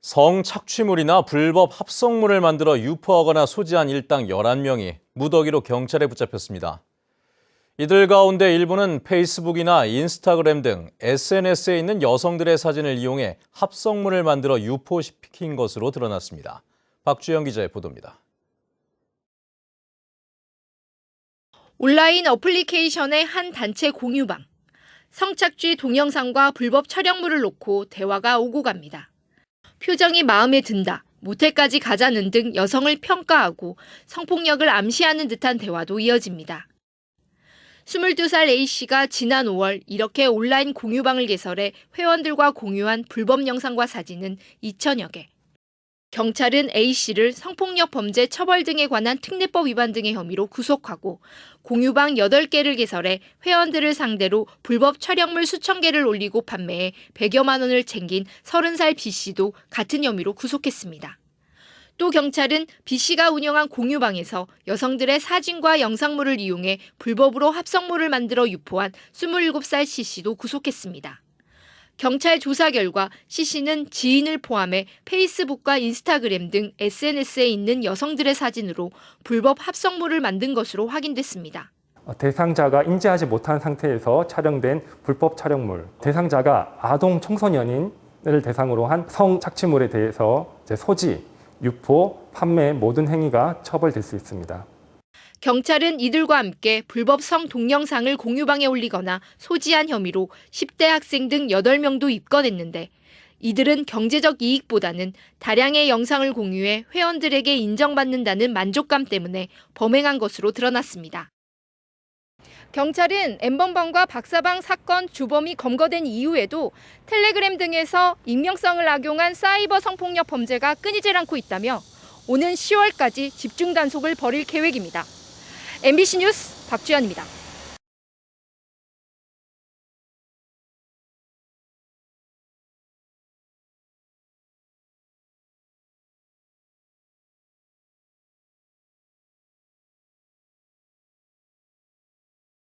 성착취물이나 불법 합성물을 만들어 유포하거나 소지한 일당 11명이 무더기로 경찰에 붙잡혔습니다. 이들 가운데 일부는 페이스북이나 인스타그램 등 SNS에 있는 여성들의 사진을 이용해 합성물을 만들어 유포시킨 것으로 드러났습니다. 박주영 기자의 보도입니다. 온라인 어플리케이션의 한 단체 공유방. 성착취 동영상과 불법 촬영물을 놓고 대화가 오고 갑니다. 표정이 마음에 든다, 모텔까지 가자는 등 여성을 평가하고 성폭력을 암시하는 듯한 대화도 이어집니다. 22살 A씨가 지난 5월 이렇게 온라인 공유방을 개설해 회원들과 공유한 불법 영상과 사진은 2천여 개. 경찰은 A씨를 성폭력 범죄 처벌 등에 관한 특례법 위반 등의 혐의로 구속하고 공유방 8개를 개설해 회원들을 상대로 불법 촬영물 수천 개를 올리고 판매해 100여만 원을 챙긴 30살 B씨도 같은 혐의로 구속했습니다. 또 경찰은 B씨가 운영한 공유방에서 여성들의 사진과 영상물을 이용해 불법으로 합성물을 만들어 유포한 27살 C씨도 구속했습니다. 경찰 조사 결과 C씨는 지인을 포함해 페이스북과 인스타그램 등 SNS에 있는 여성들의 사진으로 불법 합성물을 만든 것으로 확인됐습니다. 대상자가 인지하지 못한 상태에서 촬영된 불법 촬영물, 대상자가 아동 청소년인을 대상으로 한 성착취물에 대해서 소지, 유포, 판매 모든 행위가 처벌될 수 있습니다. 경찰은 이들과 함께 불법 성 동영상을 공유방에 올리거나 소지한 혐의로 10대 학생 등 8명도 입건했는데 이들은 경제적 이익보다는 다량의 영상을 공유해 회원들에게 인정받는다는 만족감 때문에 범행한 것으로 드러났습니다. 경찰은 N번방과 박사방 사건 주범이 검거된 이후에도 텔레그램 등에서 익명성을 악용한 사이버 성폭력 범죄가 끊이질 않고 있다며 오는 10월까지 집중 단속을 벌일 계획입니다. MBC 뉴스 박주연입니다.